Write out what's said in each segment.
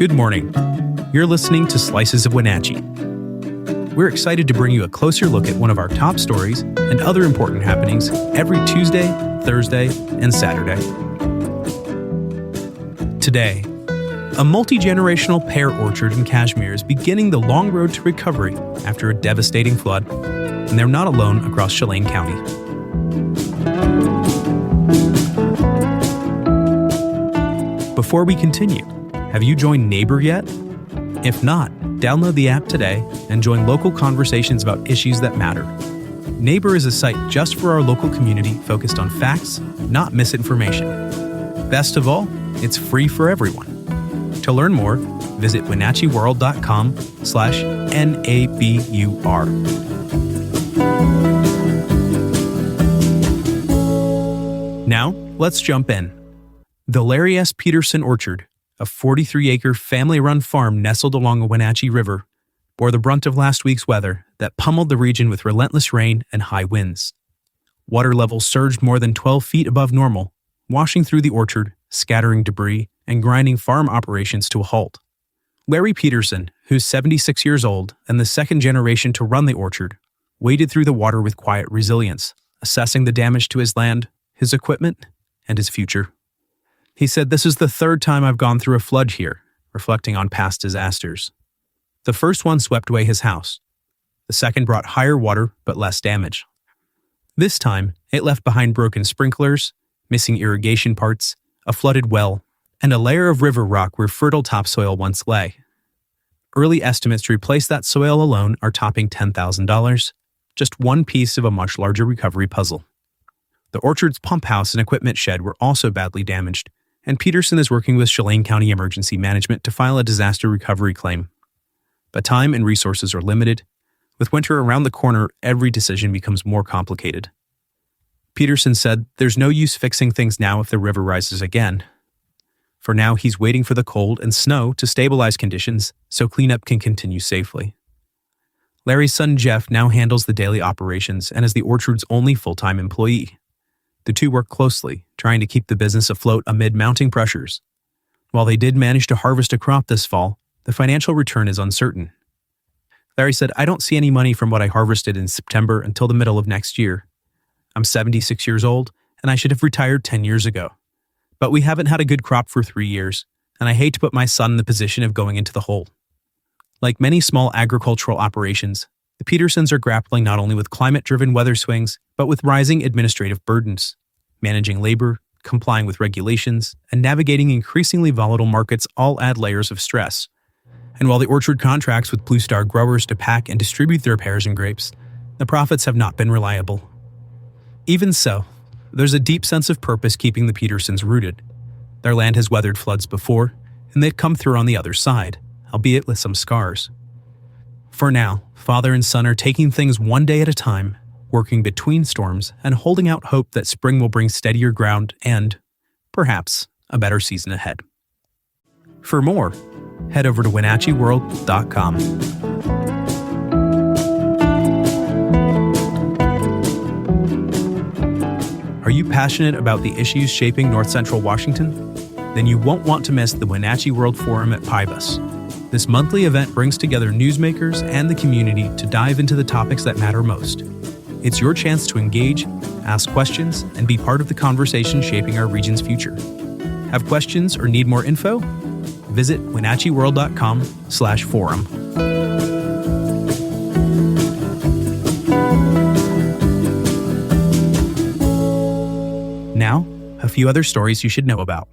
Good morning. You're listening to Slices of Wenatchee. We're excited to bring you a closer look at one of our top stories and other important happenings every Tuesday, Thursday, and Saturday. Today, a multigenerational pear orchard in Cashmere is beginning the long road to recovery after a devastating flood, and they're not alone across Chelan County. Before we continue, have you joined Neighbor yet? If not, download the app today and join local conversations about issues that matter. Neighbor is a site just for our local community focused on facts, not misinformation. Best of all, it's free for everyone. To learn more, visit wenatcheeworld.com/NABUR. Now, let's jump in. The Larry S. Peterson Orchard, a 43-acre family-run farm nestled along the Wenatchee River, bore the brunt of last week's weather that pummeled the region with relentless rain and high winds. Water levels surged more than 12 feet above normal, washing through the orchard, scattering debris, and grinding farm operations to a halt. Larry Peterson, who's 76 years old and the second generation to run the orchard, waded through the water with quiet resilience, assessing the damage to his land, his equipment, and his future. He said, "This is the third time I've gone through a flood here," reflecting on past disasters. The first one swept away his house. The second brought higher water but less damage. This time, it left behind broken sprinklers, missing irrigation parts, a flooded well, and a layer of river rock where fertile topsoil once lay. Early estimates to replace that soil alone are topping $10,000, just one piece of a much larger recovery puzzle. The orchard's pump house and equipment shed were also badly damaged, and Peterson is working with Chelan County Emergency Management to file a disaster recovery claim. But time and resources are limited. With winter around the corner, every decision becomes more complicated. Peterson said, "There's no use fixing things now if the river rises again." For now, he's waiting for the cold and snow to stabilize conditions so cleanup can continue safely. Larry's son Jeff now handles the daily operations and is the orchard's only full-time employee. The two work closely, trying to keep the business afloat amid mounting pressures. While they did manage to harvest a crop this fall, the financial return is uncertain. Larry said, "I don't see any money from what I harvested in September until the middle of next year. I'm 76 years old, and I should have retired 10 years ago. But we haven't had a good crop for 3 years, and I hate to put my son in the position of going into the hole." Like many small agricultural operations, the Petersons are grappling not only with climate-driven weather swings, but with rising administrative burdens, managing labor, complying with regulations, and navigating increasingly volatile markets all add layers of stress. And while the orchard contracts with Blue Star growers to pack and distribute their pears and grapes, the profits have not been reliable. Even so, there's a deep sense of purpose keeping the Petersons rooted. Their land has weathered floods before, and they've come through on the other side, albeit with some scars. For now, father and son are taking things one day at a time, working between storms and holding out hope that spring will bring steadier ground and, perhaps, a better season ahead. For more, head over to wenatcheeworld.com. Are you passionate about the issues shaping North Central Washington? Then you won't want to miss the Wenatchee World Forum at Pybus. This monthly event brings together newsmakers and the community to dive into the topics that matter most. It's your chance to engage, ask questions, and be part of the conversation shaping our region's future. Have questions or need more info? Visit wenatcheeworld.com/forum. Now, a few other stories you should know about.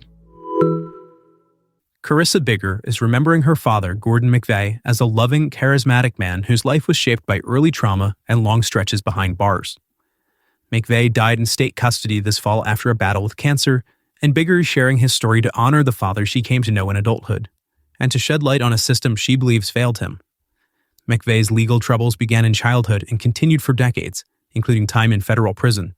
Carissa Bigger is remembering her father, Gordon McVeigh, as a loving, charismatic man whose life was shaped by early trauma and long stretches behind bars. McVeigh died in state custody this fall after a battle with cancer, and Bigger is sharing his story to honor the father she came to know in adulthood, and to shed light on a system she believes failed him. McVeigh's legal troubles began in childhood and continued for decades, including time in federal prison.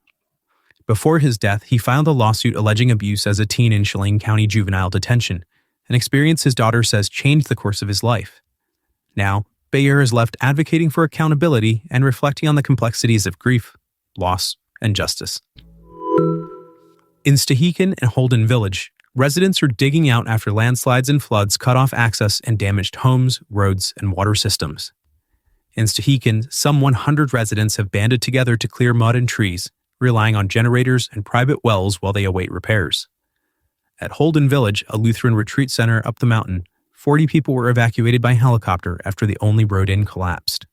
Before his death, he filed a lawsuit alleging abuse as a teen in Chelan County juvenile detention, an experience his daughter says changed the course of his life. Now, Bigger is left advocating for accountability and reflecting on the complexities of grief, loss, and justice. In Stehekin and Holden Village, Residents are digging out after landslides and floods cut off access and damaged homes, roads, and water systems. In Stehekin, some 100 residents have banded together to clear mud and trees, relying on generators and private wells while they await repairs. At Holden Village, a Lutheran retreat center up the mountain, 40 people were evacuated by helicopter after the only road in collapsed.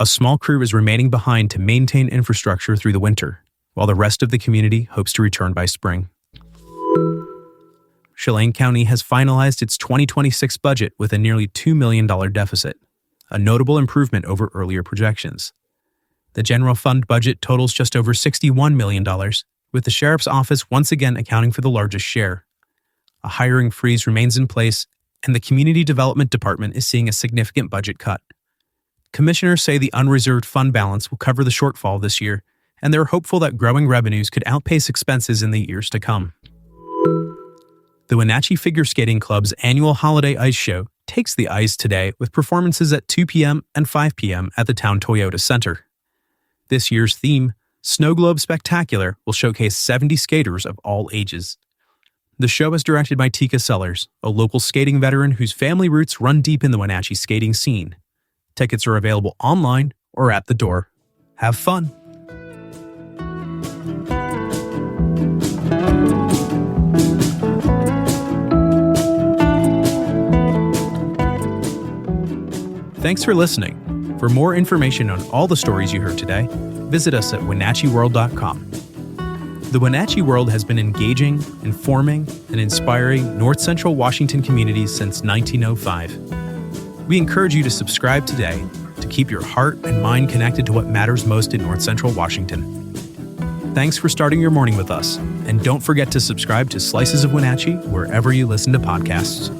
A small crew is remaining behind to maintain infrastructure through the winter, while the rest of the community hopes to return by spring. Chelan County has finalized its 2026 budget with a nearly $2 million deficit, a notable improvement over earlier projections. The general fund budget totals just over $61 million, with the sheriff's office once again accounting for the largest share. A hiring freeze remains in place, and the community development department is seeing a significant budget cut. Commissioners say the unreserved fund balance will cover the shortfall this year, and they're hopeful that growing revenues could outpace expenses in the years to come. The Wenatchee Figure Skating Club's annual holiday ice show takes the ice today with performances at 2 p.m. and 5 p.m. at the Town Toyota Center. This year's theme, Snow Globe Spectacular, will showcase 70 skaters of all ages. The show is directed by Tika Sellers, a local skating veteran whose family roots run deep in the Wenatchee skating scene. Tickets are available online or at the door. Have fun! Thanks for listening. For more information on all the stories you heard today, visit us at WenatcheeWorld.com. The Wenatchee World has been engaging, informing, and inspiring North Central Washington communities since 1905. We encourage you to subscribe today to keep your heart and mind connected to what matters most in North Central Washington. Thanks for starting your morning with us, and don't forget to subscribe to Slices of Wenatchee wherever you listen to podcasts.